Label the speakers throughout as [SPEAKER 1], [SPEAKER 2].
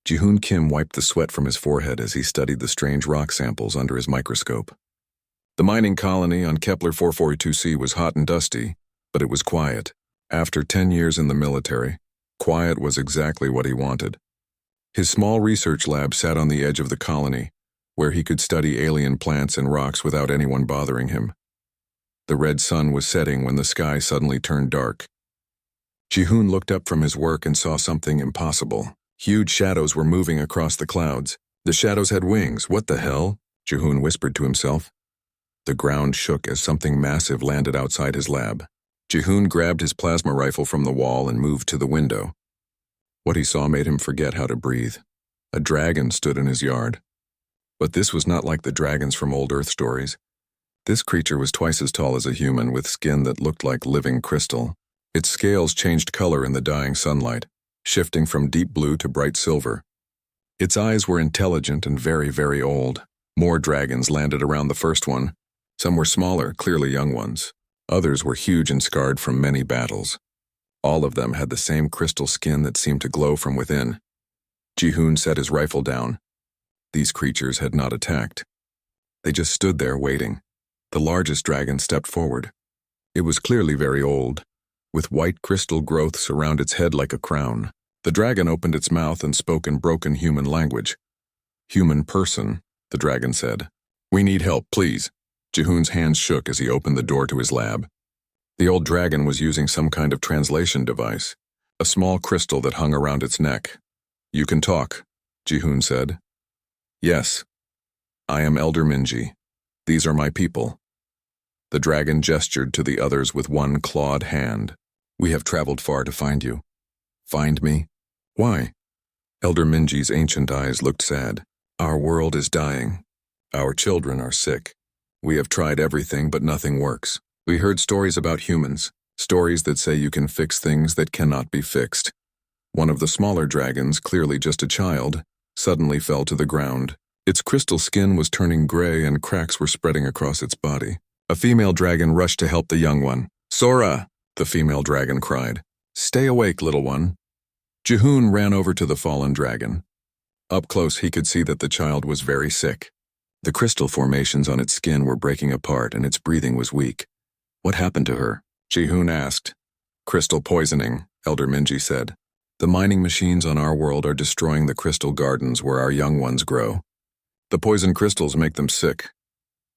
[SPEAKER 1] Ji-hoon Kim wiped the sweat from his forehead as he studied the strange rock samples under his microscope. The mining colony on Kepler 442c was hot and dusty, but it was quiet. After 10 years in the military, quiet was exactly what he wanted. His small research lab sat on the edge of the colony, where he could study alien plants and rocks without anyone bothering him. The red sun was setting when the sky suddenly turned dark. Ji-hoon looked up from his work and saw something impossible. Huge shadows were moving across the clouds. The shadows had wings. What the hell? Ji-hoon whispered to himself. The ground shook as something massive landed outside his lab. Ji-hoon grabbed his plasma rifle from the wall and moved to the window. What he saw made him forget how to breathe. A dragon stood in his yard. But this was not like the dragons from old Earth stories. This creature was twice as tall as a human with skin that looked like living crystal. Its scales changed color in the dying sunlight, shifting from deep blue to bright silver. Its eyes were intelligent and very, very old. More dragons landed around the first one. Some were smaller, clearly young ones. Others were huge and scarred from many battles. All of them had the same crystal skin that seemed to glow from within. Ji-hoon set his rifle down. These creatures had not attacked. They just stood there waiting. The largest dragon stepped forward. It was clearly very old, with white crystal growths around its head like a crown. The dragon opened its mouth and spoke in broken human language. "Human person," the dragon said. "We need help, please." Ji-hoon's hands shook as he opened the door to his lab. The old dragon was using some kind of translation device, a small crystal that hung around its neck. "You can talk," Ji-hoon said. "Yes. I am Elder Minji. These are my people." The dragon gestured to the others with one clawed hand. "We have traveled far to find you." "Find me? Why?" Elder Minji's ancient eyes looked sad. "Our world is dying. Our children are sick. We have tried everything, but nothing works. We heard stories about humans, stories that say you can fix things that cannot be fixed." One of the smaller dragons, clearly just a child, suddenly fell to the ground. Its crystal skin was turning gray and cracks were spreading across its body. A female dragon rushed to help the young one. "Sora!" the female dragon cried. "Stay awake, little one." Ji-hoon ran over to the fallen dragon. Up close, he could see that the child was very sick. The crystal formations on its skin were breaking apart and its breathing was weak. "What happened to her?" Ji-hoon asked. "Crystal poisoning," Elder Minji said. "The mining machines on our world are destroying the crystal gardens where our young ones grow. The poison crystals make them sick."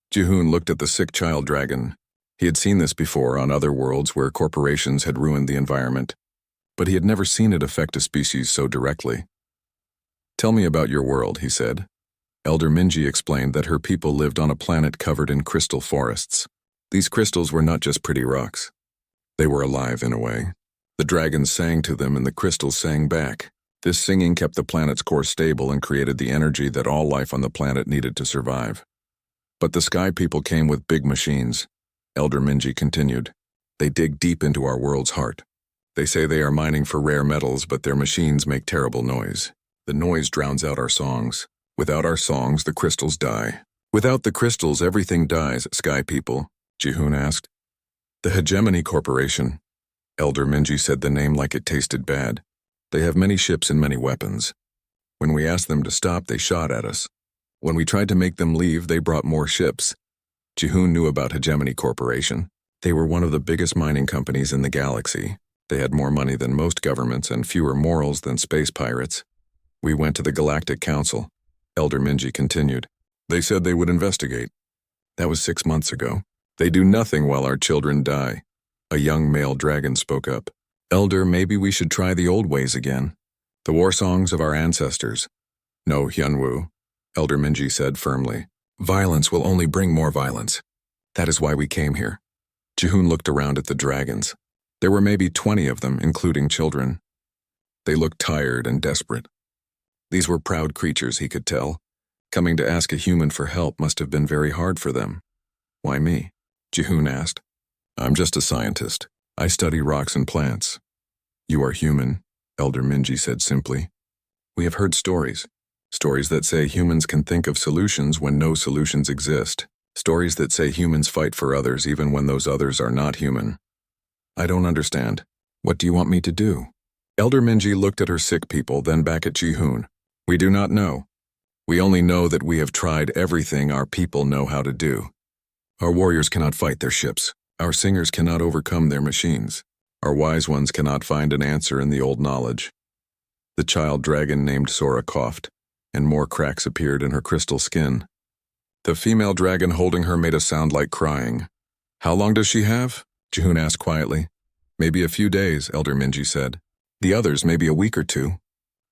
[SPEAKER 1] Ji-hoon looked at the sick child dragon. He had seen this before on other worlds where corporations had ruined the environment, but he had never seen it affect a species so directly. "Tell me about your world," he said. Elder Minji explained that her people lived on a planet covered in crystal forests. These crystals were not just pretty rocks. They were alive in a way. The dragons sang to them and the crystals sang back. This singing kept the planet's core stable and created the energy that all life on the planet needed to survive. But the sky people came with big machines. Elder Minji continued. "They dig deep into our world's heart. They say they are mining for rare metals, but their machines make terrible noise. The noise drowns out our songs. Without our songs, the crystals die." "Without the crystals, everything dies, sky people?" Ji-hoon asked. "The Hegemony Corporation." Elder Minji said the name like it tasted bad. "They have many ships and many weapons. When we asked them to stop, they shot at us. When we tried to make them leave, they brought more ships." Ji-hoon knew about Hegemony Corporation. They were one of the biggest mining companies in the galaxy. They had more money than most governments and fewer morals than space pirates. "We went to the Galactic Council," Elder Minji continued. "They said they would investigate. That was 6 months ago. They do nothing while our children die." A young male dragon spoke up. "Elder, maybe we should try the old ways again. The war songs of our ancestors." "No, Hyunwoo," Elder Minji said firmly. "Violence will only bring more violence. That is why we came here." Ji-hoon looked around at the dragons. There were maybe 20 of them, including children. They looked tired and desperate. These were proud creatures, he could tell. Coming to ask a human for help must have been very hard for them. "Why me?" Ji-hoon asked. "I'm just a scientist. I study rocks and plants." "You are human," Elder Minji said simply. "We have heard stories. Stories that say humans can think of solutions when no solutions exist. Stories that say humans fight for others even when those others are not human." "I don't understand. What do you want me to do?" Elder Minji looked at her sick people, then back at Ji-hoon. We do not know. We only know that we have tried everything our people know how to do. Our warriors cannot fight their ships. Our singers cannot overcome their machines. Our wise ones cannot find an answer in the old knowledge. The child dragon named Sora coughed, and more cracks appeared in her crystal skin. The female dragon holding her made a sound like crying. How long does she have? Jihoon asked quietly. Maybe a few days, Elder Minji said. The others maybe a week or two.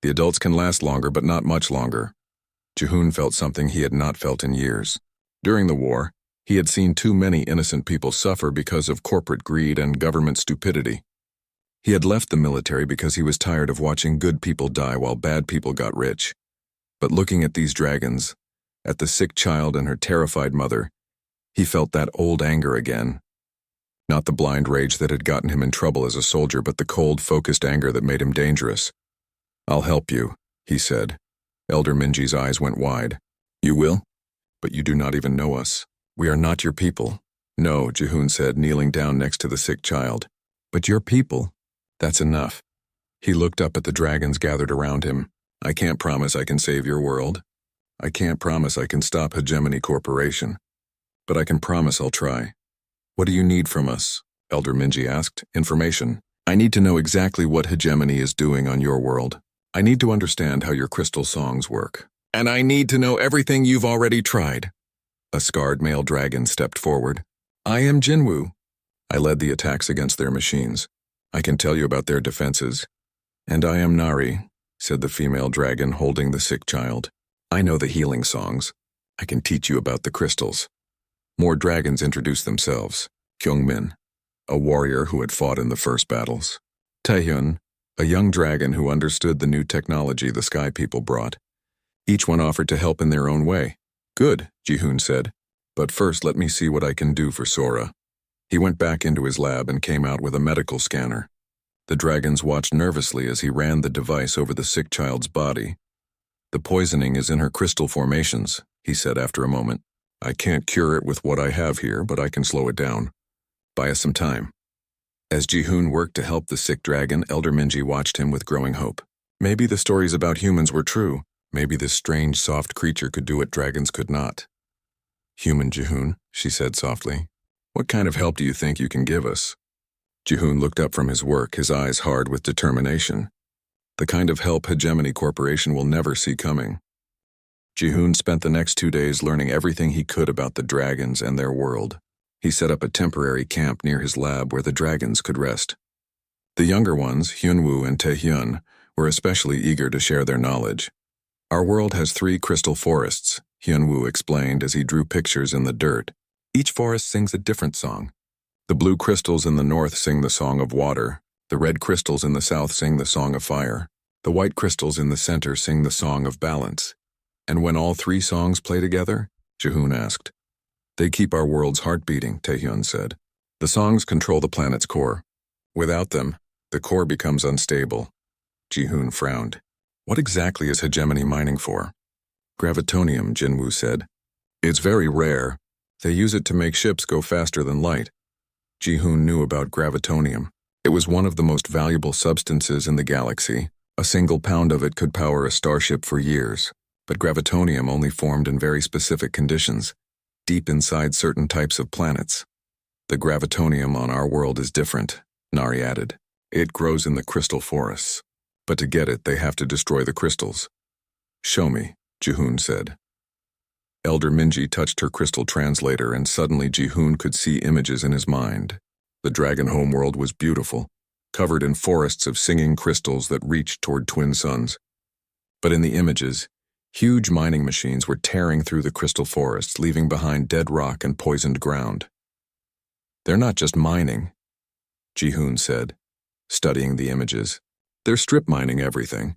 [SPEAKER 1] The adults can last longer, but not much longer. Jihoon felt something he had not felt in years. During the war, he had seen too many innocent people suffer because of corporate greed and government stupidity. He had left the military because he was tired of watching good people die while bad people got rich. But looking at these dragons, at the sick child and her terrified mother, he felt that old anger again. Not the blind rage that had gotten him in trouble as a soldier, but the cold, focused anger that made him dangerous. I'll help you, he said. Elder Minji's eyes went wide. You will? But you do not even know us. We are not your people. No, Jihoon said, kneeling down next to the sick child. But your people. That's enough. He looked up at the dragons gathered around him. I can't promise I can save your world. I can't promise I can stop Hegemony Corporation. But I can promise I'll try. What do you need from us? Elder Minji asked. Information. I need to know exactly what Hegemony is doing on your world. I need to understand how your crystal songs work. And I need to know everything you've already tried. A scarred male dragon stepped forward. I am Jinwoo. I led the attacks against their machines. I can tell you about their defenses. And I am Nari, said the female dragon holding the sick child. I know the healing songs. I can teach you about the crystals. More dragons introduced themselves. Kyungmin, a warrior who had fought in the first battles. Taehyun, a young dragon who understood the new technology the Sky People brought. Each one offered to help in their own way. Good, Jihoon said. But first let me see what I can do for Sora. He went back into his lab and came out with a medical scanner. The dragons watched nervously as he ran the device over the sick child's body. The poisoning is in her crystal formations, he said after a moment. I can't cure it with what I have here, but I can slow it down. Buy us some time. As Jihoon worked to help the sick dragon, Elder Minji watched him with growing hope. Maybe the stories about humans were true. Maybe this strange, soft creature could do what dragons could not. Human Jihoon, she said softly. What kind of help do you think you can give us? Jihoon looked up from his work, his eyes hard with determination. The kind of help Hegemony Corporation will never see coming. Jihoon spent the next 2 days learning everything he could about the dragons and their world. He set up a temporary camp near his lab where the dragons could rest. The younger ones, Hyunwoo and Taehyun, were especially eager to share their knowledge. Our world has 3 crystal forests, Hyunwoo explained as he drew pictures in the dirt. Each forest sings a different song. The blue crystals in the north sing the song of water. The red crystals in the south sing the song of fire. The white crystals in the center sing the song of balance. And when all 3 songs play together? Jihoon asked. They keep our world's heart beating, Taehyun said. The songs control the planet's core. Without them, the core becomes unstable. Jihoon frowned. What exactly is Hegemony mining for? Gravitonium, Jinwoo said. It's very rare. They use it to make ships go faster than light. Jihoon knew about gravitonium. It was one of the most valuable substances in the galaxy. A single pound of it could power a starship for years. But gravitonium only formed in very specific conditions, deep inside certain types of planets. The gravitonium on our world is different, Nari added. It grows in the crystal forests. But to get it, they have to destroy the crystals. Show me, Jihoon said. Elder Minji touched her crystal translator and suddenly Jihoon could see images in his mind. The dragon homeworld was beautiful, covered in forests of singing crystals that reached toward twin suns. But in the images, huge mining machines were tearing through the crystal forests, leaving behind dead rock and poisoned ground. They're not just mining, Jihoon said, studying the images. They're strip mining everything.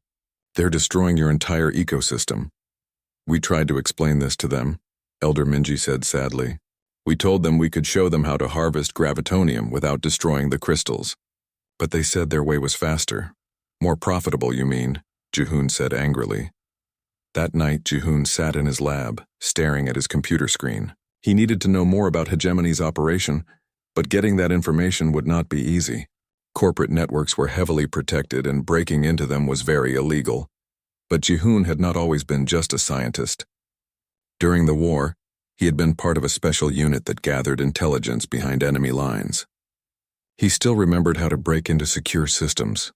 [SPEAKER 1] They're destroying your entire ecosystem. We tried to explain this to them, Elder Minji said sadly. We told them we could show them how to harvest gravitonium without destroying the crystals. But they said their way was faster. More profitable, you mean, Jihoon said angrily. That night, Jihoon sat in his lab, staring at his computer screen. He needed to know more about Hegemony's operation, but getting that information would not be easy. Corporate networks were heavily protected and breaking into them was very illegal. But Jihoon had not always been just a scientist. During the war, he had been part of a special unit that gathered intelligence behind enemy lines. He still remembered how to break into secure systems.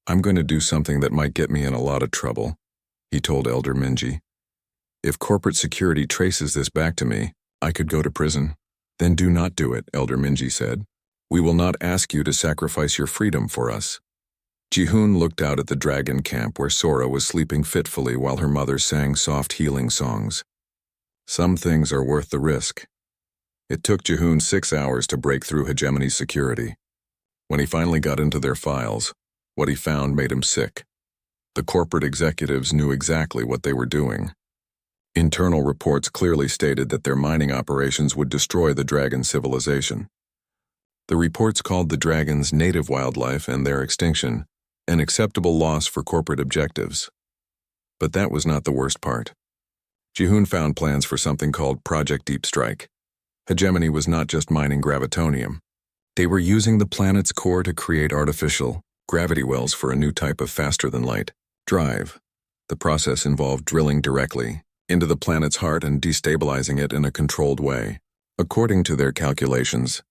[SPEAKER 1] "I'm going to do something that might get me in a lot of trouble," he told Elder Minji. "If corporate security traces this back to me, I could go to prison." "Then do not do it," Elder Minji said. "We will not ask you to sacrifice your freedom for us." Jihoon looked out at the dragon camp where Sora was sleeping fitfully while her mother sang soft healing songs. Some things are worth the risk. It took Jihoon 6 hours to break through Hegemony's security. When he finally got into their files, what he found made him sick. The corporate executives knew exactly what they were doing. Internal reports clearly stated that their mining operations would destroy the dragon civilization. The reports called the dragon's native wildlife and their extinction an acceptable loss for corporate objectives. But that was not the worst part. Jihoon found plans for something called Project Deep Strike. Hegemony was not just mining gravitonium. They were using the planet's core to create artificial gravity wells for a new type of faster-than-light drive. The process involved drilling directly into the planet's heart and destabilizing it in a controlled way. According to their calculations,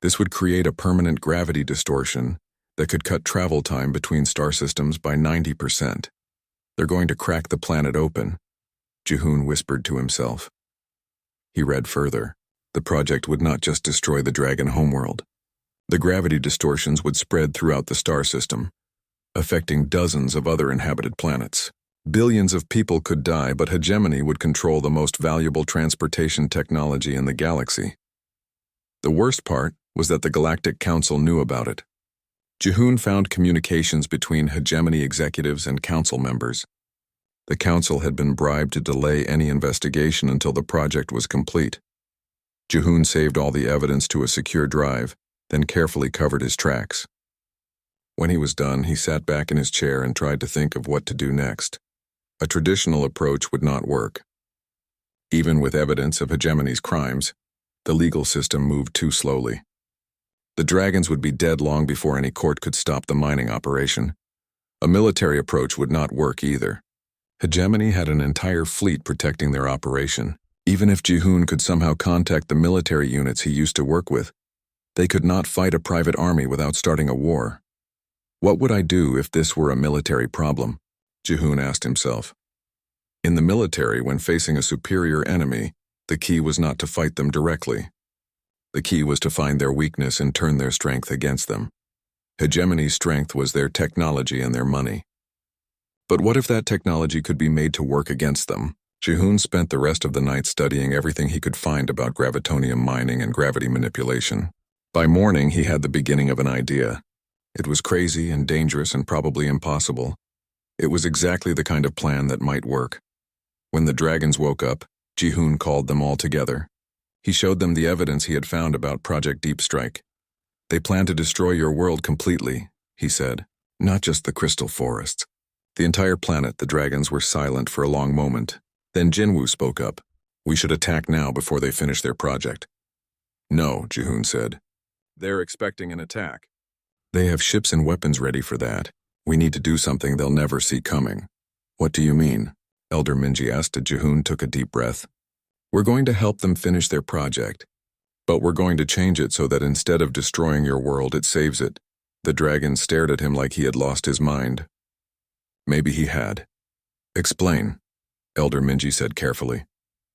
[SPEAKER 1] this would create a permanent gravity distortion that could cut travel time between star systems by 90%. "They're going to crack the planet open," Jihoon whispered to himself. He read further. The project would not just destroy the dragon homeworld. The gravity distortions would spread throughout the star system, affecting dozens of other inhabited planets. Billions of people could die, but Hegemony would control the most valuable transportation technology in the galaxy. The worst part was that the Galactic Council knew about it. Jihoon found communications between Hegemony executives and council members. The council had been bribed to delay any investigation until the project was complete. Jihoon saved all the evidence to a secure drive, then carefully covered his tracks. When he was done, he sat back in his chair and tried to think of what to do next. A traditional approach would not work. Even with evidence of Hegemony's crimes, the legal system moved too slowly. The dragons would be dead long before any court could stop the mining operation. A military approach would not work either. Hegemony had an entire fleet protecting their operation. Even if Jihoon could somehow contact the military units he used to work with, they could not fight a private army without starting a war. What would I do if this were a military problem? Jihoon asked himself. In the military, when facing a superior enemy, the key was not to fight them directly. The key was to find their weakness and turn their strength against them. Hegemony's strength was their technology and their money. But what if that technology could be made to work against them? Jihoon spent the rest of the night studying everything he could find about gravitonium mining and gravity manipulation. By morning, he had the beginning of an idea. It was crazy and dangerous and probably impossible. It was exactly the kind of plan that might work. When the dragons woke up, Jihoon called them all together. He showed them the evidence he had found about Project Deep Strike. "They plan to destroy your world completely," he said. "Not just the crystal forests. The entire planet." The dragons were silent for a long moment. Then Jinwoo spoke up. "We should attack now before they finish their project." "No," Jihoon said. "They're expecting an attack. They have ships and weapons ready for that. We need to do something they'll never see coming." "What do you mean?" Elder Minji asked as Jihoon took a deep breath. "We're going to help them finish their project, but we're going to change it so that instead of destroying your world, it saves it." The dragon stared at him like he had lost his mind. Maybe he had. "Explain," Elder Minji said carefully.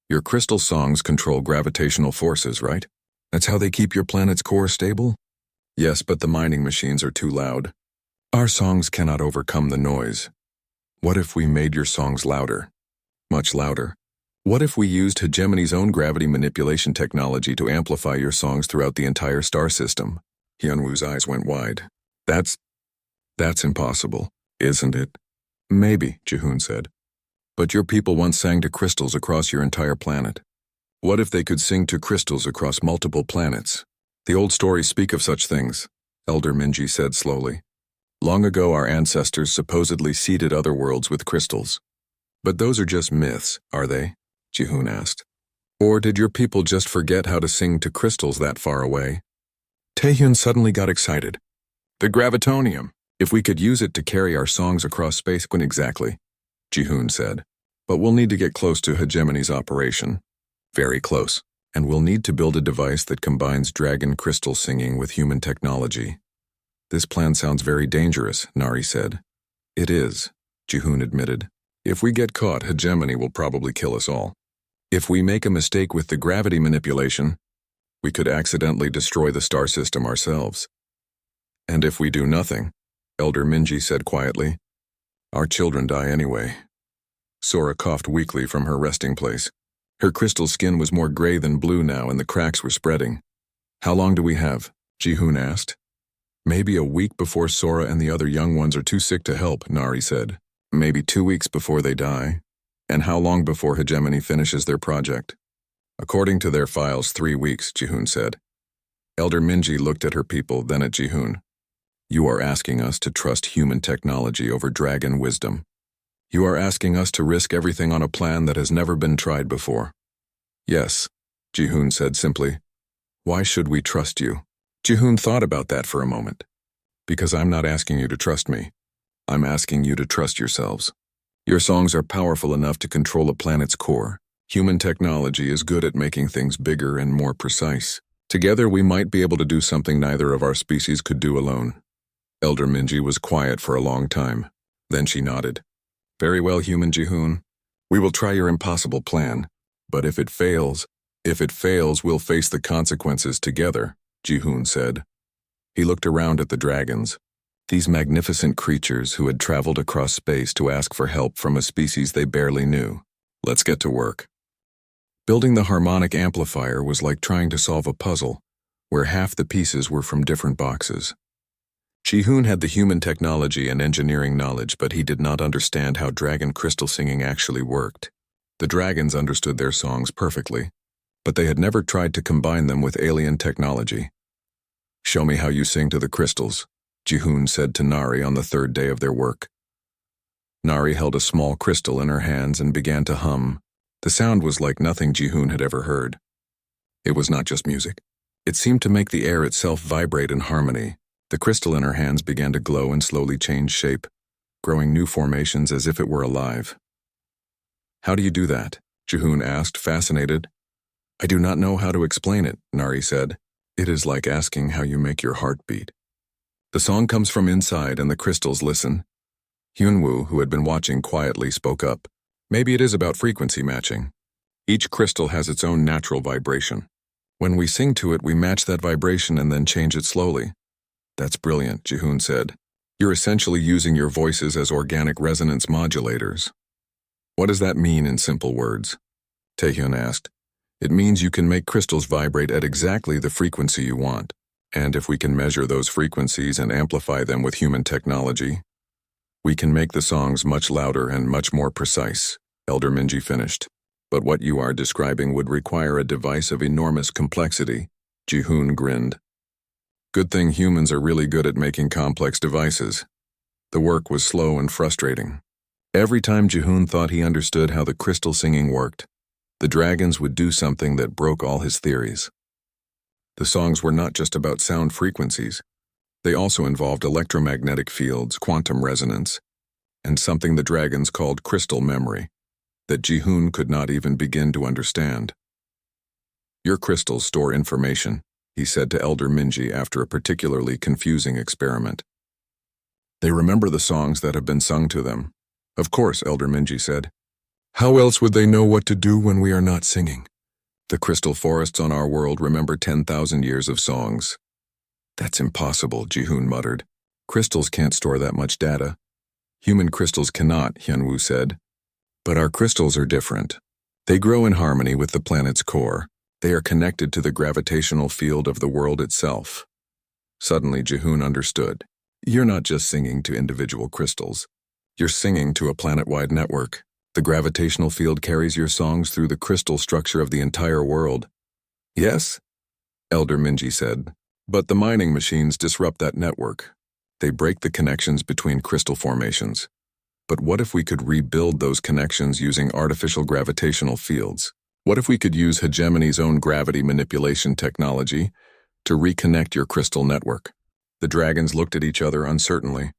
[SPEAKER 1] "Your crystal songs control gravitational forces, right? That's how they keep your planet's core stable?" "Yes, but the mining machines are too loud. Our songs cannot overcome the noise." "What if we made your songs louder? Much louder? What if we used Hegemony's own gravity manipulation technology to amplify your songs throughout the entire star system?" Hyunwoo's eyes went wide. That's impossible, isn't it?" "Maybe," Jihoon said. "But your people once sang to crystals across your entire planet. What if they could sing to crystals across multiple planets?" "The old stories speak of such things," Elder Minji said slowly. "Long ago our ancestors supposedly seeded other worlds with crystals. But those are just myths, are they?" Jihoon asked. "Or did your people just forget how to sing to crystals that far away?" Taehyun suddenly got excited. "The gravitonium! If we could use it to carry our songs across space, when exactly?" Jihoon said. But we'll need to get close to Hegemony's operation. Very close. And we'll need to build a device that combines dragon crystal singing with human technology. This plan sounds very dangerous, Nari said. It is, Jihoon admitted. If we get caught, Hegemony will probably kill us all. If we make a mistake with the gravity manipulation, we could accidentally destroy the star system ourselves. And if we do nothing, Elder Minji said quietly, our children die anyway. Sora coughed weakly from her resting place. Her crystal skin was more gray than blue now and the cracks were spreading. How long do we have? Jihoon asked. Maybe a week before Sora and the other young ones are too sick to help, Nari said. Maybe 2 weeks before they die. And how long before Hegemony finishes their project? According to their files, 3 weeks, Jihoon said. Elder Minji looked at her people, then at Jihoon. You are asking us to trust human technology over dragon wisdom. You are asking us to risk everything on a plan that has never been tried before. Yes, Jihoon said simply. Why should we trust you? Jihoon thought about that for a moment. Because I'm not asking you to trust me. I'm asking you to trust yourselves. Your songs are powerful enough to control a planet's core. Human technology is good at making things bigger and more precise. Together we might be able to do something neither of our species could do alone. Elder Minji was quiet for a long time. Then she nodded. Very well, human Jihoon. We will try your impossible plan. But if it fails, we'll face the consequences together, Jihoon said. He looked around at the dragons. These magnificent creatures who had traveled across space to ask for help from a species they barely knew. Let's get to work. Building the harmonic amplifier was like trying to solve a puzzle, where half the pieces were from different boxes. Jihoon had the human technology and engineering knowledge, but he did not understand how dragon crystal singing actually worked. The dragons understood their songs perfectly, but they had never tried to combine them with alien technology. Show me how you sing to the crystals, Jihoon said to Nari on the third day of their work. Nari held a small crystal in her hands and began to hum. The sound was like nothing Jihoon had ever heard. It was not just music. It seemed to make the air itself vibrate in harmony. The crystal in her hands began to glow and slowly change shape, growing new formations as if it were alive. How do you do that? Jihoon asked, fascinated. I do not know how to explain it, Nari said. It is like asking how you make your heart beat. The song comes from inside and the crystals listen. Hyunwoo, who had been watching quietly, spoke up. Maybe it is about frequency matching. Each crystal has its own natural vibration. When we sing to it, we match that vibration and then change it slowly. That's brilliant, Jihoon said. You're essentially using your voices as organic resonance modulators. What does that mean in simple words? Taehyun asked. It means you can make crystals vibrate at exactly the frequency you want. And if we can measure those frequencies and amplify them with human technology, we can make the songs much louder and much more precise, Elder Minji finished. But what you are describing would require a device of enormous complexity, Jihoon grinned. Good thing humans are really good at making complex devices. The work was slow and frustrating. Every time Jihoon thought he understood how the crystal singing worked, the dragons would do something that broke all his theories. The songs were not just about sound frequencies. They also involved electromagnetic fields, quantum resonance, and something the dragons called crystal memory, that Jihoon could not even begin to understand. Your crystals store information, he said to Elder Minji after a particularly confusing experiment. They remember the songs that have been sung to them. Of course, Elder Minji said. How else would they know what to do when we are not singing? The crystal forests on our world remember 10,000 years of songs. That's impossible, Jihoon muttered. Crystals can't store that much data. Human crystals cannot, Hyunwoo said. But our crystals are different. They grow in harmony with the planet's core. They are connected to the gravitational field of the world itself. Suddenly, Jihoon understood. You're not just singing to individual crystals. You're singing to a planet-wide network. The gravitational field carries your songs through the crystal structure of the entire world. Yes, Elder Minji said. But the mining machines disrupt that network. They break the connections between crystal formations. But what if we could rebuild those connections using artificial gravitational fields? What if we could use Hegemony's own gravity manipulation technology to reconnect your crystal network? The dragons looked at each other uncertainly.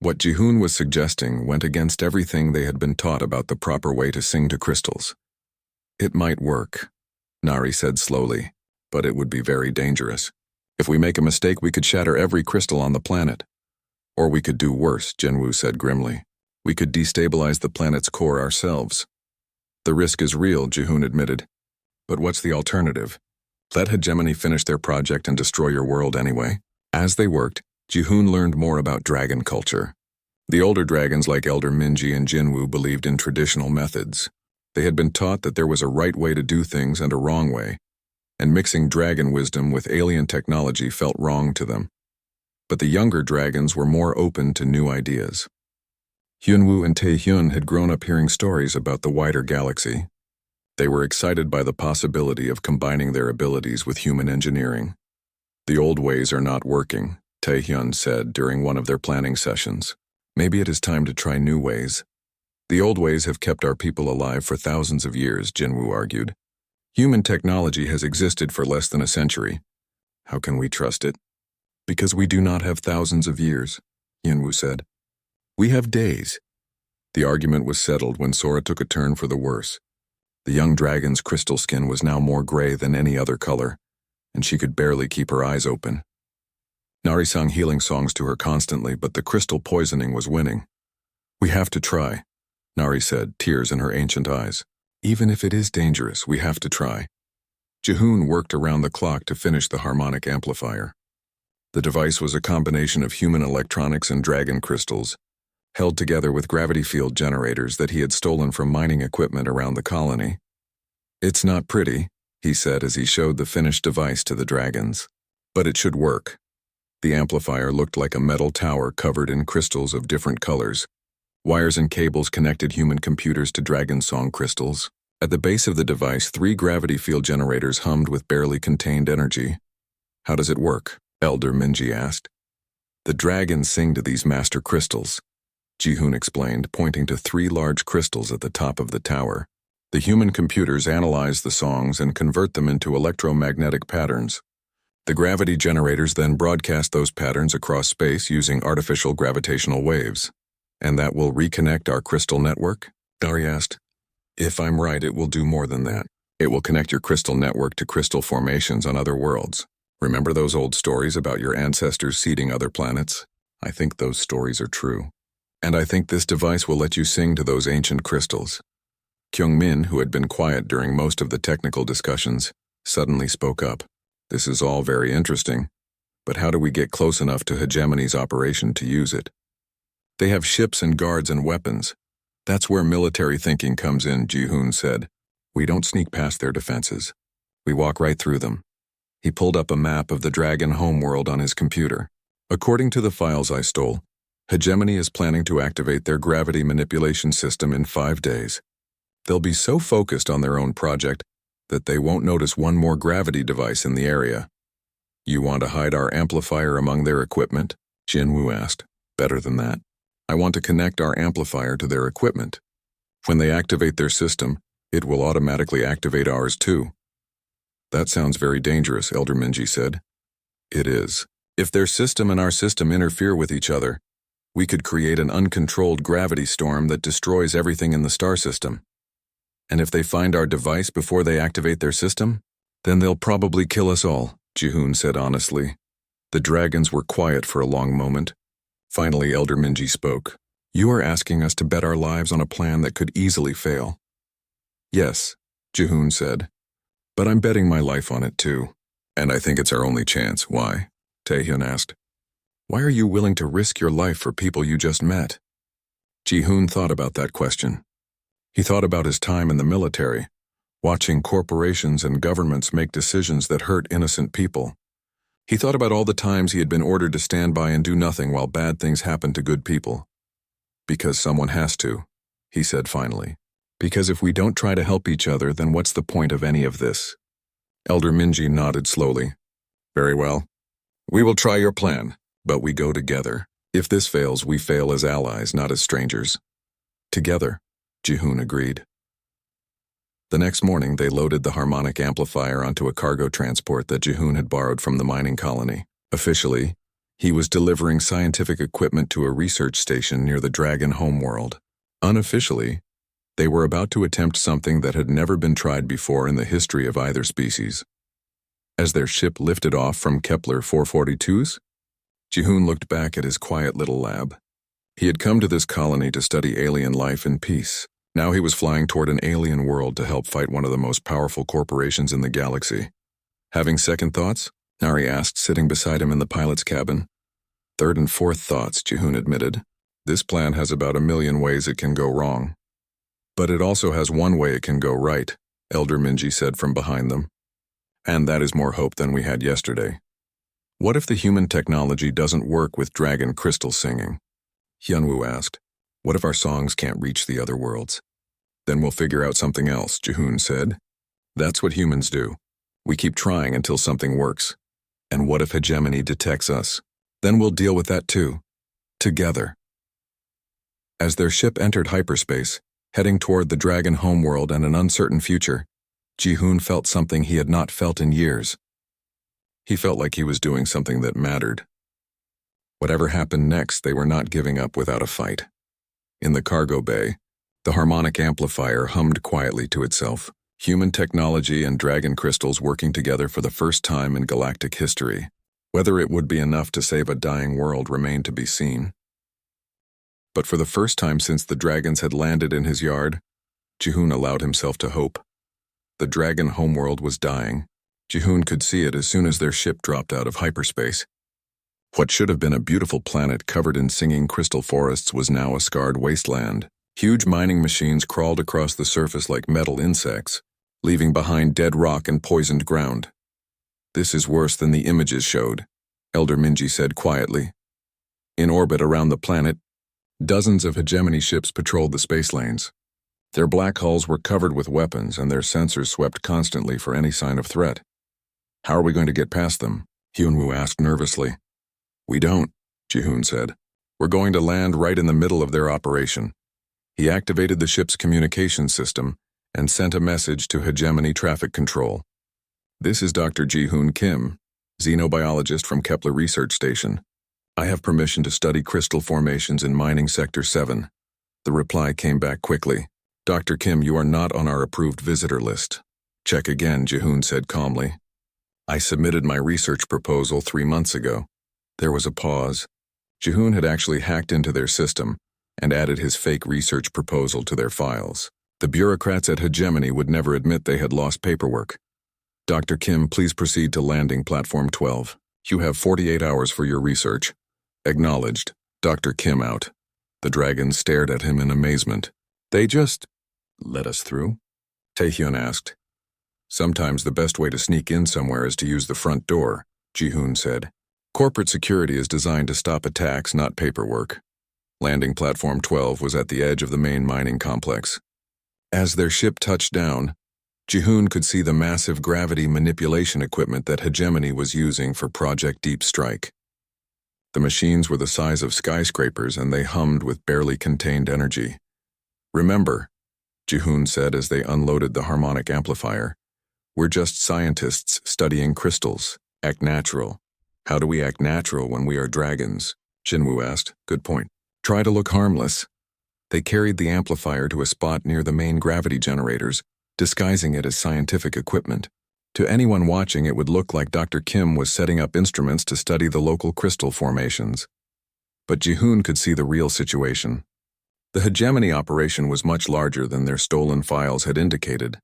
[SPEAKER 1] What Jihoon was suggesting went against everything they had been taught about the proper way to sing to crystals. It might work, Nari said slowly, but it would be very dangerous. If we make a mistake, we could shatter every crystal on the planet. Or we could do worse, Jinwoo said grimly. We could destabilize the planet's core ourselves. The risk is real, Jihoon admitted. But what's the alternative? Let hegemony finish their project and destroy your world anyway. As they worked, Jihoon learned more about dragon culture. The older dragons like Elder Minji and Jinwoo believed in traditional methods. They had been taught that there was a right way to do things and a wrong way, and mixing dragon wisdom with alien technology felt wrong to them. But the younger dragons were more open to new ideas. Hyunwoo and Taehyun had grown up hearing stories about the wider galaxy. They were excited by the possibility of combining their abilities with human engineering. The old ways are not working, Taehyun said during one of their planning sessions. Maybe it is time to try new ways. The old ways have kept our people alive for thousands of years, Jinwoo argued. Human technology has existed for less than a century. How can we trust it? Because we do not have thousands of years, Jinwoo said. We have days. The argument was settled when Sora took a turn for the worse. The young dragon's crystal skin was now more gray than any other color, and she could barely keep her eyes open. Nari sang healing songs to her constantly, but the crystal poisoning was winning. We have to try, Nari said, tears in her ancient eyes. Even if it is dangerous, we have to try. Jihoon worked around the clock to finish the harmonic amplifier. The device was a combination of human electronics and dragon crystals, held together with gravity field generators that he had stolen from mining equipment around the colony. It's not pretty, he said as he showed the finished device to the dragons. But it should work. The amplifier looked like a metal tower covered in crystals of different colors. Wires and cables connected human computers to dragon song crystals. At the base of the device, 3 gravity field generators hummed with barely contained energy. How does it work? Elder Minji asked. The dragons sing to these master crystals, Jihoon explained, pointing to 3 large crystals at the top of the tower. The human computers analyze the songs and convert them into electromagnetic patterns. The gravity generators then broadcast those patterns across space using artificial gravitational waves. And that will reconnect our crystal network? Nari asked. If I'm right, it will do more than that. It will connect your crystal network to crystal formations on other worlds. Remember those old stories about your ancestors seeding other planets? I think those stories are true. And I think this device will let you sing to those ancient crystals. Kyungmin, who had been quiet during most of the technical discussions, suddenly spoke up. This is all very interesting, but how do we get close enough to hegemony's operation to use it? They have ships and guards and weapons. That's where military thinking comes in, Jihoon said. We don't sneak past their defenses. We walk right through them. He pulled up a map of the dragon homeworld on his computer. According to the files I stole, hegemony is planning to activate their gravity manipulation system in 5 days. They'll be so focused on their own project that they won't notice one more gravity device in the area. You want to hide our amplifier among their equipment? Jinwoo asked. Better than that. I want to connect our amplifier to their equipment. When they activate their system, it will automatically activate ours too. That sounds very dangerous, Elder Minji said. It is. If their system and our system interfere with each other, we could create an uncontrolled gravity storm that destroys everything in the star system. And if they find our device before they activate their system, then they'll probably kill us all, Jihoon said honestly. The dragons were quiet for a long moment. Finally, Elder Minji spoke. You are asking us to bet our lives on a plan that could easily fail. Yes, Jihoon said. But I'm betting my life on it too. And I think it's our only chance. Why? Taehyun asked. Why are you willing to risk your life for people you just met? Jihoon thought about that question. He thought about his time in the military, watching corporations and governments make decisions that hurt innocent people. He thought about all the times he had been ordered to stand by and do nothing while bad things happened to good people. Because someone has to, he said finally. Because if we don't try to help each other, then what's the point of any of this? Elder Minji nodded slowly. Very well. We will try your plan, but we go together. If this fails, we fail as allies, not as strangers. Together, Jihoon agreed. The next morning, they loaded the harmonic amplifier onto a cargo transport that Jihoon had borrowed from the mining colony. Officially, He was delivering scientific equipment to a research station near the Dragon homeworld. Unofficially, they were about to attempt something that had never been tried before in the history of either species. As their ship lifted off from Kepler 442's, Jihoon looked back at his quiet little lab. He had come to this colony to study alien life in peace. Now he was flying toward an alien world to help fight one of the most powerful corporations in the galaxy. Having second thoughts? Nari asked, sitting beside him in the pilot's cabin. Third and fourth thoughts, Jihoon admitted. This plan has about 1 million ways it can go wrong. But it also has one way it can go right, Elder Minji said from behind them. And that is more hope than we had yesterday. What if the human technology doesn't work with dragon crystal singing? Hyunwoo asked. What if our songs can't reach the other worlds? Then we'll figure out something else, Jihoon said. That's what humans do. We keep trying until something works. And what if hegemony detects us? Then we'll deal with that too. Together. As their ship entered hyperspace, heading toward the Dragon homeworld and an uncertain future, Jihoon felt something he had not felt in years. He felt like he was doing something that mattered. Whatever happened next, they were not giving up without a fight. In the cargo bay, the harmonic amplifier hummed quietly to itself, human technology and dragon crystals working together for the first time in galactic history. Whether it would be enough to save a dying world remained to be seen. But for the first time since the dragons had landed in his yard, Jihoon allowed himself to hope. The dragon homeworld was dying. Jihoon could see it as soon as their ship dropped out of hyperspace. What should have been a beautiful planet covered in singing crystal forests was now a scarred wasteland. Huge mining machines crawled across the surface like metal insects, leaving behind dead rock and poisoned ground. This is worse than the images showed, Elder Minji said quietly. In orbit around the planet, dozens of hegemony ships patrolled the space lanes. Their black hulls were covered with weapons and their sensors swept constantly for any sign of threat. How are we going to get past them? Hyunwoo asked nervously. We don't, Jihoon said. We're going to land right in the middle of their operation. He activated the ship's communication system and sent a message to hegemony traffic control. This is Dr. Jihoon Kim, xenobiologist from Kepler Research Station. I have permission to study crystal formations in Mining Sector 7. The reply came back quickly. Dr. Kim, you are not on our approved visitor list. Check again, Jihoon said calmly. I submitted my research proposal 3 months ago. There was a pause. Jihoon had actually hacked into their system and added his fake research proposal to their files. The bureaucrats at Hegemony would never admit they had lost paperwork. Dr. Kim, please proceed to landing platform 12. You have 48 hours for your research. Acknowledged. Dr. Kim out. The dragons stared at him in amazement. They just let us through? Taehyun asked. Sometimes the best way to sneak in somewhere is to use the front door, Jihoon said. Corporate security is designed to stop attacks, not paperwork. Landing platform 12 was at the edge of the main mining complex. As their ship touched down, Jihoon could see the massive gravity manipulation equipment that Hegemony was using for Project Deep Strike. The machines were the size of skyscrapers and they hummed with barely contained energy. Remember, Jihoon said as they unloaded the harmonic amplifier, we're just scientists studying crystals. Act natural. How do we act natural when we are dragons? Jinwoo asked. Good point. Try to look harmless. They carried the amplifier to a spot near the main gravity generators, disguising it as scientific equipment. To anyone watching, it would look like Dr. Kim was setting up instruments to study the local crystal formations. But Jihoon could see the real situation. The Hegemony operation was much larger than their stolen files had indicated.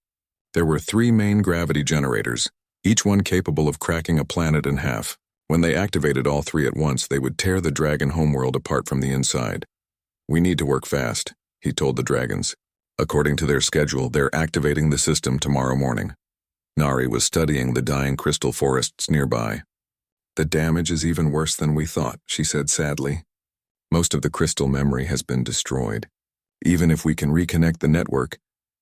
[SPEAKER 1] There were 3 main gravity generators, each one capable of cracking a planet in half. When they activated all 3 at once, they would tear the dragon homeworld apart from the inside. We need to work fast, he told the dragons. According to their schedule, they're activating the system tomorrow morning. Nari was studying the dying crystal forests nearby. The damage is even worse than we thought, she said sadly. Most of the crystal memory has been destroyed. Even if we can reconnect the network,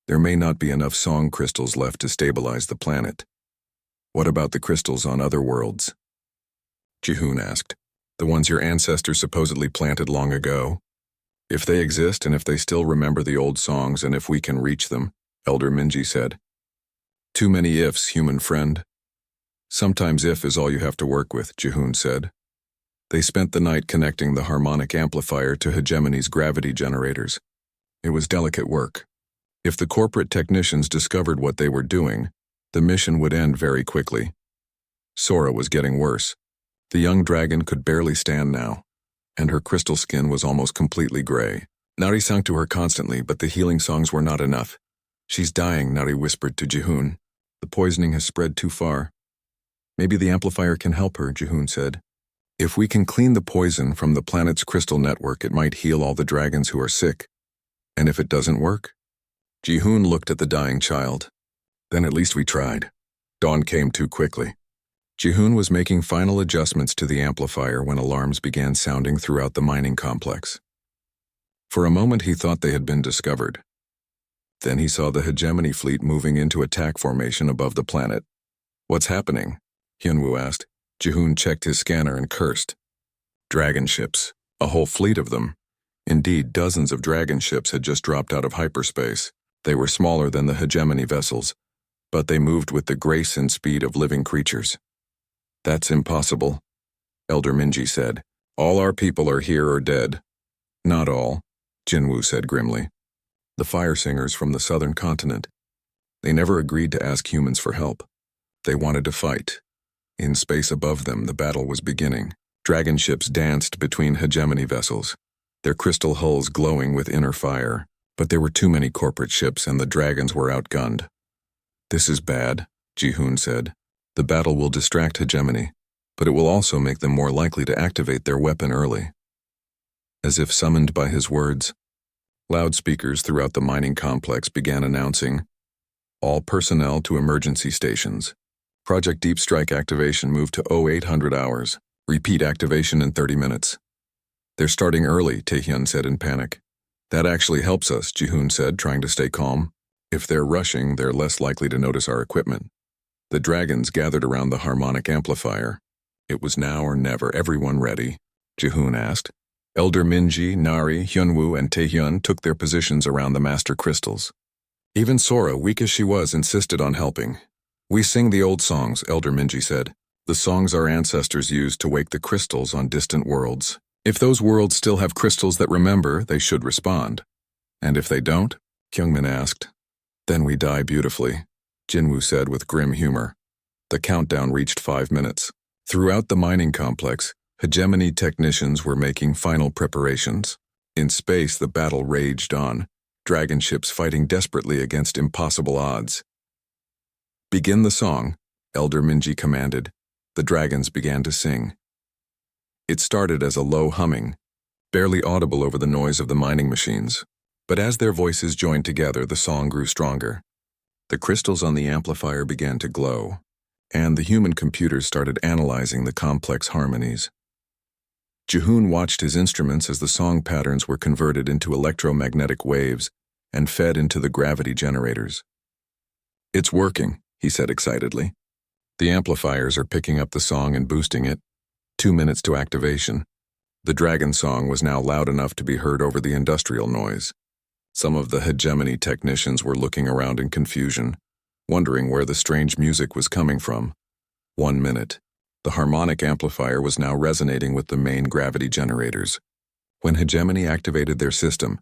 [SPEAKER 1] there may not be enough song crystals left to stabilize the planet. What about the crystals on other worlds? Jihoon asked. The ones your ancestors supposedly planted long ago? If they exist and if they still remember the old songs and if we can reach them, Elder Minji said. Too many ifs, human friend. Sometimes if is all you have to work with, Jihoon said. They spent the night connecting the harmonic amplifier to Hegemony's gravity generators. It was delicate work. If the corporate technicians discovered what they were doing, the mission would end very quickly. Sora was getting worse. The young dragon could barely stand now, and her crystal skin was almost completely gray. Nari sang to her constantly, but the healing songs were not enough. "She's dying," Nari whispered to Jihoon. "The poisoning has spread too far." "Maybe the amplifier can help her," Jihoon said. "If we can clean the poison from the planet's crystal network, it might heal all the dragons who are sick. And if it doesn't work?" Jihoon looked at the dying child. "Then at least we tried." Dawn came too quickly. Jihoon was making final adjustments to the amplifier when alarms began sounding throughout the mining complex. For a moment he thought they had been discovered. Then he saw the Hegemony fleet moving into attack formation above the planet. "What's happening?" Hyunwoo asked. Jihoon checked his scanner and cursed. Dragon ships. A whole fleet of them. Indeed, dozens of dragon ships had just dropped out of hyperspace. They were smaller than the Hegemony vessels, but they moved with the grace and speed of living creatures. "That's impossible," Elder Minji said. "All our people are here or dead." "Not all," Jinwoo said grimly. "The fire singers from the southern continent. They never agreed to ask humans for help. They wanted to fight. In space above them, the battle was beginning. Dragon ships danced between Hegemony vessels, their crystal hulls glowing with inner fire. But there were too many corporate ships and the dragons were outgunned. "This is bad," Jihoon said. "The battle will distract Hegemony, but it will also make them more likely to activate their weapon early." As if summoned by his words, loudspeakers throughout the mining complex began announcing, "All personnel to emergency stations. Project Deep Strike activation moved to 0800 hours. Repeat activation in 30 minutes. "They're starting early," Taehyun said in panic. "That actually helps us," Jihoon said, trying to stay calm. "If they're rushing, they're less likely to notice our equipment." The dragons gathered around the harmonic amplifier. It was now or never. "Everyone ready?" Jihoon asked. Elder Minji, Nari, Hyunwoo, and Taehyun took their positions around the master crystals. Even Sora, weak as she was, insisted on helping. "We sing the old songs," Elder Minji said. "The songs our ancestors used to wake the crystals on distant worlds. If those worlds still have crystals that remember, they should respond. And if they don't?" Kyungmin asked. "Then we die beautifully," Jinwoo said with grim humor. The countdown reached 5 minutes. Throughout the mining complex, Hegemony technicians were making final preparations. In space, the battle raged on, dragon ships fighting desperately against impossible odds. "Begin the song," Elder Minji commanded. The dragons began to sing. It started as a low humming, barely audible over the noise of the mining machines. But as their voices joined together, the song grew stronger. The crystals on the amplifier began to glow, and the human computers started analyzing the complex harmonies. Jihoon watched his instruments as the song patterns were converted into electromagnetic waves and fed into the gravity generators. "It's working," he said excitedly. "The amplifiers are picking up the song and boosting it. 2 minutes to activation." The dragon song was now loud enough to be heard over the industrial noise. Some of the Hegemony technicians were looking around in confusion, wondering where the strange music was coming from. 1 minute. The harmonic amplifier was now resonating with the main gravity generators. When Hegemony activated their system,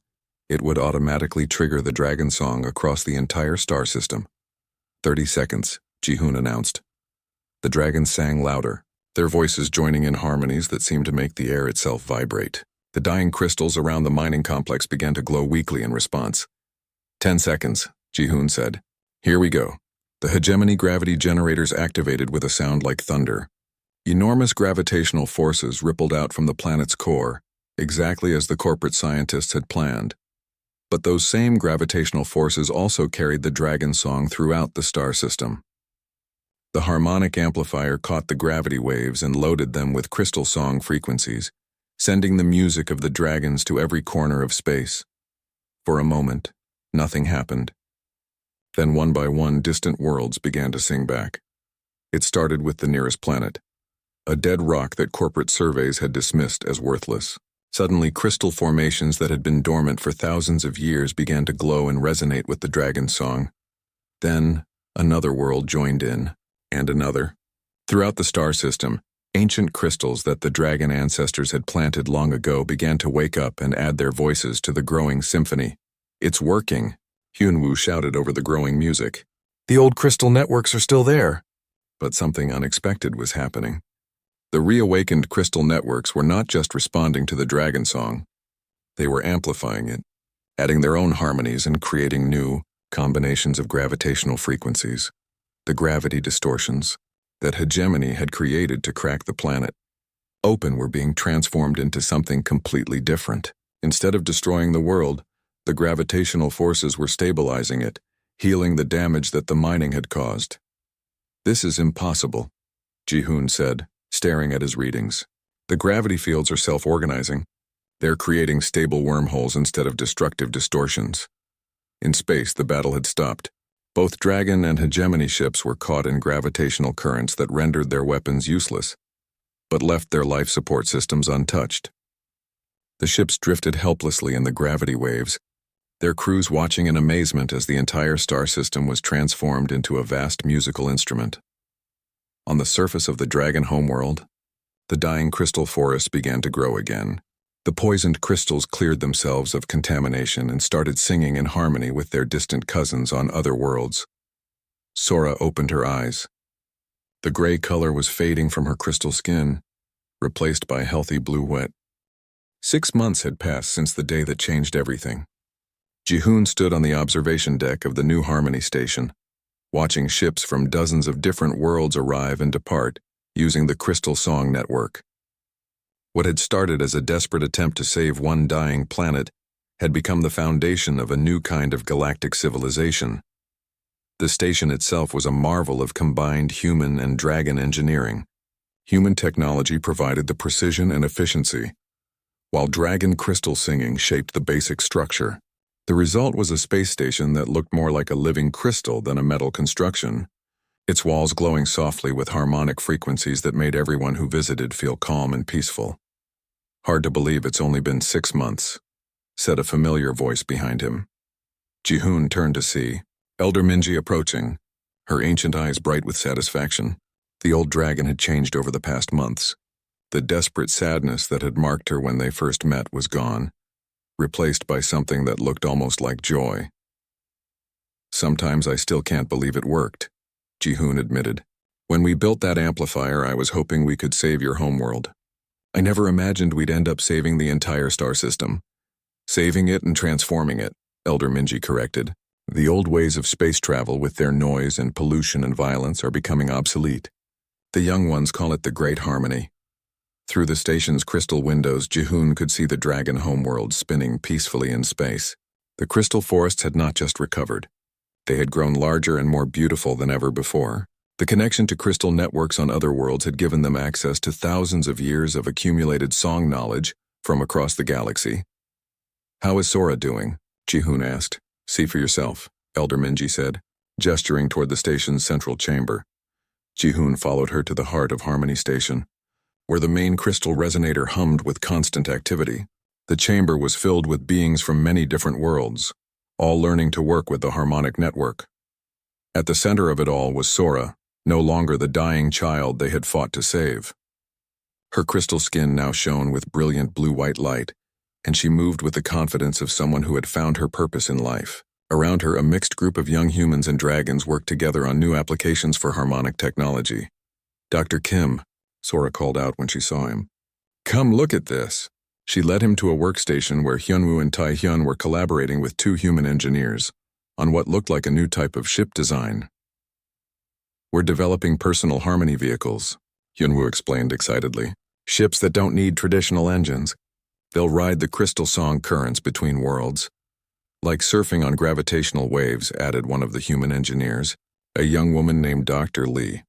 [SPEAKER 1] it would automatically trigger the dragon song across the entire star system. 30 seconds, Jihoon announced. The dragons sang louder, their voices joining in harmonies that seemed to make the air itself vibrate. The dying crystals around the mining complex began to glow weakly in response. 10 seconds, Jihoon said. "Here we go." The Hegemony gravity generators activated with a sound like thunder. Enormous gravitational forces rippled out from the planet's core, exactly as the corporate scientists had planned. But those same gravitational forces also carried the dragon song throughout the star system. The harmonic amplifier caught the gravity waves and loaded them with crystal song frequencies, sending the music of the dragons to every corner of space. For a moment, nothing happened. Then one by one, distant worlds began to sing back. It started with the nearest planet, a dead rock that corporate surveys had dismissed as worthless. Suddenly, crystal formations that had been dormant for thousands of years began to glow and resonate with the dragon's song. Then, another world joined in, and another. Throughout the star system, Ancient crystals that the dragon ancestors had planted long ago began to wake up and add their voices to the growing symphony. "It's working," Hyunwoo shouted over the growing music. "The old crystal networks are still there." But something unexpected was happening. The reawakened crystal networks were not just responding to the dragon song. They were amplifying it, adding their own harmonies and creating new combinations of gravitational frequencies, the gravity distortions that hegemony had created to crack the planet. Open were being transformed into something completely different. Instead of destroying the world, the gravitational forces were stabilizing it, healing the damage that the mining had caused. "This is impossible," Ji-hoon said, staring at his readings. "The gravity fields are self-organizing. They're creating stable wormholes instead of destructive distortions." In space, the battle had stopped. Both Dragon and Hegemony ships were caught in gravitational currents that rendered their weapons useless, but left their life support systems untouched. The ships drifted helplessly in the gravity waves, their crews watching in amazement as the entire star system was transformed into a vast musical instrument. On the surface of the Dragon homeworld, the dying crystal forest began to grow again. The poisoned crystals cleared themselves of contamination and started singing in harmony with their distant cousins on other worlds. Sora opened her eyes. The gray color was fading from her crystal skin, replaced by healthy blue wet. 6 months had passed since the day that changed everything. Ji-hoon stood on the observation deck of the new Harmony Station, watching ships from dozens of different worlds arrive and depart using the Crystal Song Network. What had started as a desperate attempt to save one dying planet had become the foundation of a new kind of galactic civilization. The station itself was a marvel of combined human and dragon engineering. Human technology provided the precision and efficiency, while dragon crystal singing shaped the basic structure. The result was a space station that looked more like a living crystal than a metal construction, its walls glowing softly with harmonic frequencies that made everyone who visited feel calm and peaceful. "Hard to believe it's only been 6 months," said a familiar voice behind him. Ji-hoon turned to see Elder Minji approaching, her ancient eyes bright with satisfaction. The old dragon had changed over the past months. The desperate sadness that had marked her when they first met was gone, replaced by something that looked almost like joy. "Sometimes I still can't believe it worked," Ji-hoon admitted. "When we built that amplifier, I was hoping we could save your homeworld. I never imagined we'd end up saving the entire star system." "Saving it and transforming it," Elder Minji corrected. "The old ways of space travel with their noise and pollution and violence are becoming obsolete. The young ones call it the Great Harmony." Through the station's crystal windows, Ji-hoon could see the dragon homeworld spinning peacefully in space. The crystal forests had not just recovered. They had grown larger and more beautiful than ever before. The connection to crystal networks on other worlds had given them access to thousands of years of accumulated song knowledge from across the galaxy. "How is Sora doing?" Ji-hoon asked. "See for yourself," Elder Minji said, gesturing toward the station's central chamber. Ji-hoon followed her to the heart of Harmony Station, where the main crystal resonator hummed with constant activity. The chamber was filled with beings from many different worlds, all learning to work with the harmonic network. At the center of it all was Sora, no longer the dying child they had fought to save. Her crystal skin now shone with brilliant blue-white light, and she moved with the confidence of someone who had found her purpose in life. Around her, a mixed group of young humans and dragons worked together on new applications for harmonic technology. "Dr. Kim," Sora called out when she saw him. "Come look at this." She led him to a workstation where Hyunwoo and Taehyun were collaborating with 2 human engineers on what looked like a new type of ship design. "We're developing personal harmony vehicles," Hyunwoo explained excitedly. "Ships that don't need traditional engines. They'll ride the crystal song currents between worlds. Like surfing on gravitational waves," added one of the human engineers, a young woman named Dr. Lee.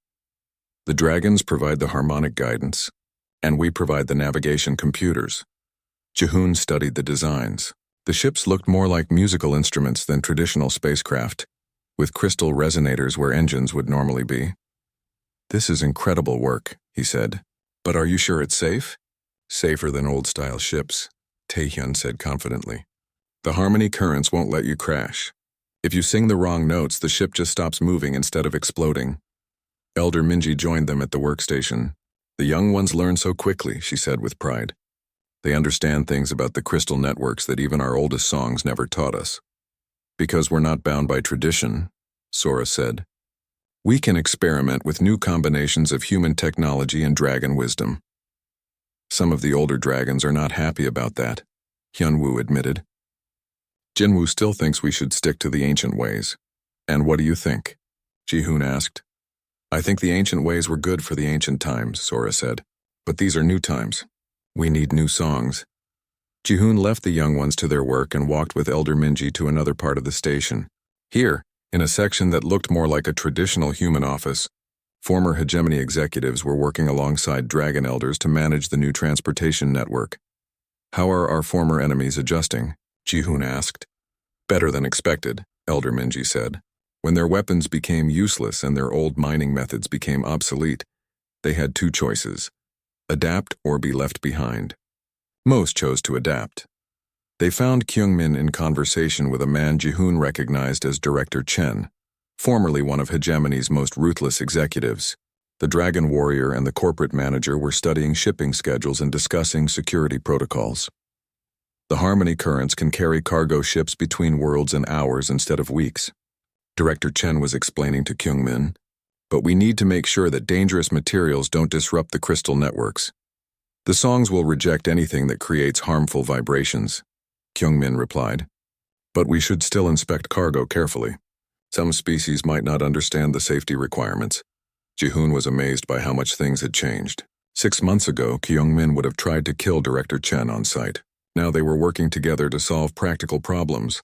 [SPEAKER 1] "The dragons provide the harmonic guidance, and we provide the navigation computers." Ji-hoon studied the designs. The ships looked more like musical instruments than traditional spacecraft, with crystal resonators where engines would normally be. "This is incredible work," he said. "But are you sure it's safe?" "Safer than old-style ships," Taehyun said confidently. "The harmony currents won't let you crash. If you sing the wrong notes, the ship just stops moving instead of exploding." Elder Minji joined them at the workstation. The young ones learn so quickly, she said with pride. They understand things about the crystal networks that even our oldest songs never taught us. Because we're not bound by tradition, Sora said. We can experiment with new combinations of human technology and dragon wisdom. Some of the older dragons are not happy about that, Hyunwoo admitted. Jinwoo still thinks we should stick to the ancient ways. And what do you think? Jihoon asked. I think the ancient ways were good for the ancient times, Sora said. But these are new times. We need new songs. Jihoon left the young ones to their work and walked with Elder Minji to another part of the station. Here, in a section that looked more like a traditional human office, former hegemony executives were working alongside dragon elders to manage the new transportation network. How are our former enemies adjusting? Jihoon asked. Better than expected, Elder Minji said. When their weapons became useless and their old mining methods became obsolete, they had two choices: adapt or be left behind. Most chose to adapt. They found Kyungmin in conversation with a man Jihoon recognized as Director Chen, formerly one of Hegemony's most ruthless executives. The Dragon Warrior and the corporate manager were studying shipping schedules and discussing security protocols. The Harmony currents can carry cargo ships between worlds in hours instead of weeks, Director Chen was explaining to Kyungmin. But we need to make sure that dangerous materials don't disrupt the crystal networks. The songs will reject anything that creates harmful vibrations, Kyungmin replied. But we should still inspect cargo carefully. Some species might not understand the safety requirements. Jihoon was amazed by how much things had changed. 6 months ago, Kyungmin would have tried to kill Director Chen on sight. Now they were working together to solve practical problems.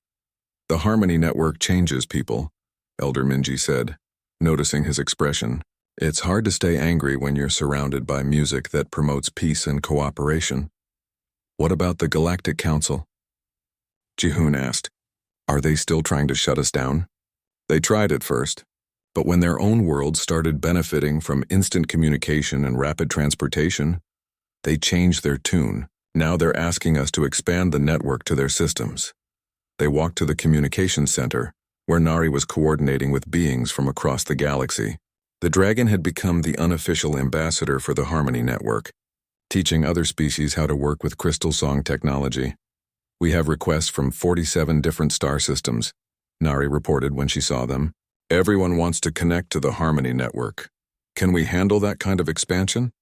[SPEAKER 1] The Harmony network changes people, Elder Minji said, noticing his expression. It's hard to stay angry when you're surrounded by music that promotes peace and cooperation. What about the Galactic Council? Jihoon asked. Are they still trying to shut us down? They tried at first, but when their own worlds started benefiting from instant communication and rapid transportation, they changed their tune. Now they're asking us to expand the network to their systems. They walked to the communications center, where Nari was coordinating with beings from across the galaxy. The dragon had become the unofficial ambassador for the Harmony network, teaching other species how to work with crystal song technology. We have requests from 47 different star systems, Nari reported when she saw them. Everyone wants to connect to the Harmony network. Can we handle that kind of expansion?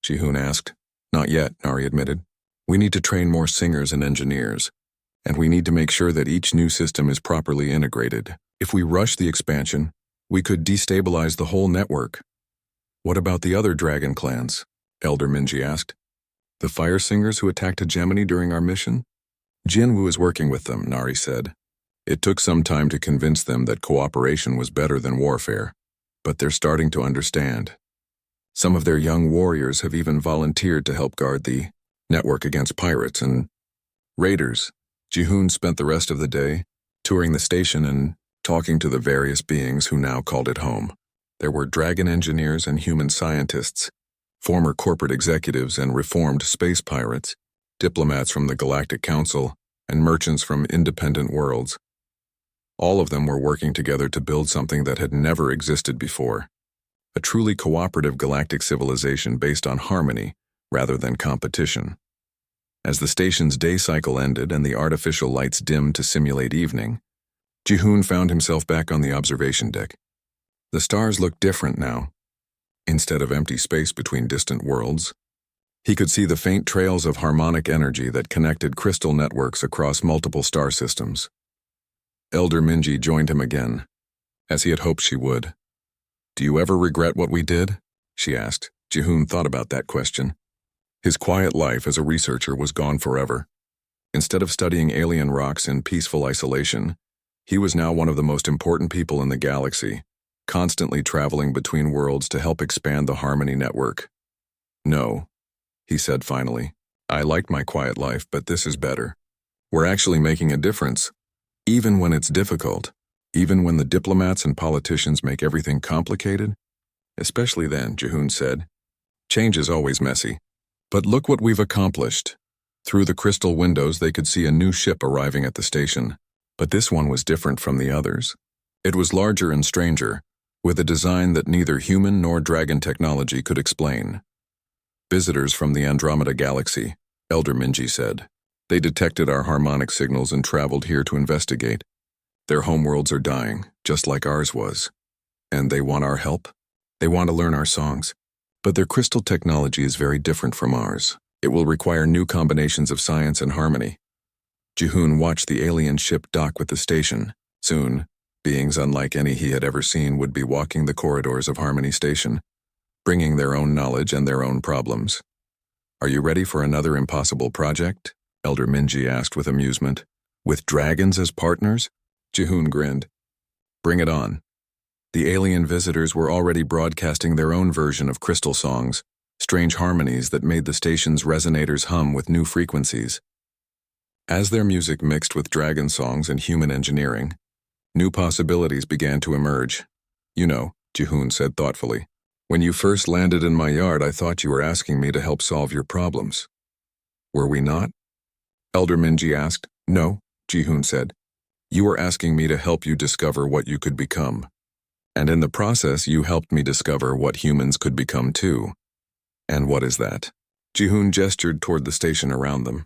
[SPEAKER 1] Jihoon asked. Not yet, Nari admitted. We need to train more singers and engineers, and we need to make sure that each new system is properly integrated. If we rush the expansion, we could destabilize the whole network. What about the other dragon clans? Elder Minji asked. The fire singers who attacked Hegemony during our mission? Jinwoo is working with them, Nari said. It took some time to convince them that cooperation was better than warfare, but they're starting to understand. Some of their young warriors have even volunteered to help guard the network against pirates and raiders. Jihoon spent the rest of the day touring the station and talking to the various beings who now called it home. There were dragon engineers and human scientists, former corporate executives and reformed space pirates, diplomats from the Galactic Council, and merchants from independent worlds. All of them were working together to build something that had never existed before, a truly cooperative galactic civilization based on harmony rather than competition. As the station's day cycle ended and the artificial lights dimmed to simulate evening, Jihoon found himself back on the observation deck. The stars looked different now. Instead of empty space between distant worlds, he could see the faint trails of harmonic energy that connected crystal networks across multiple star systems. Elder Minji joined him again, as he had hoped she would. Do you ever regret what we did? She asked. Jihoon thought about that question. His quiet life as a researcher was gone forever. Instead of studying alien rocks in peaceful isolation, he was now one of the most important people in the galaxy, constantly traveling between worlds to help expand the Harmony network. No, he said finally. I liked my quiet life, but this is better. We're actually making a difference, even when it's difficult, even when the diplomats and politicians make everything complicated. Especially then, Jihoon said. Change is always messy. But look what we've accomplished. Through the crystal windows, they could see a new ship arriving at the station. But this one was different from the others. It was larger and stranger, with a design that neither human nor dragon technology could explain. Visitors from the Andromeda Galaxy, Elder Minji said. They detected our harmonic signals and traveled here to investigate. Their homeworlds are dying, just like ours was. And they want our help? They want to learn our songs. But their crystal technology is very different from ours. It will require new combinations of science and harmony. Jihoon watched the alien ship dock with the station. Soon, beings unlike any he had ever seen would be walking the corridors of Harmony Station, bringing their own knowledge and their own problems. Are you ready for another impossible project? Elder Minji asked with amusement. With dragons as partners? Jihoon grinned. Bring it on. The alien visitors were already broadcasting their own version of crystal songs, strange harmonies that made the station's resonators hum with new frequencies. As their music mixed with dragon songs and human engineering, new possibilities began to emerge. You know, Jihoon said thoughtfully, when you first landed in my yard, I thought you were asking me to help solve your problems. Were we not? Elder Minji asked. No, Jihoon said. You were asking me to help you discover what you could become. And in the process, you helped me discover what humans could become too. And what is that? Jihoon gestured toward the station around them.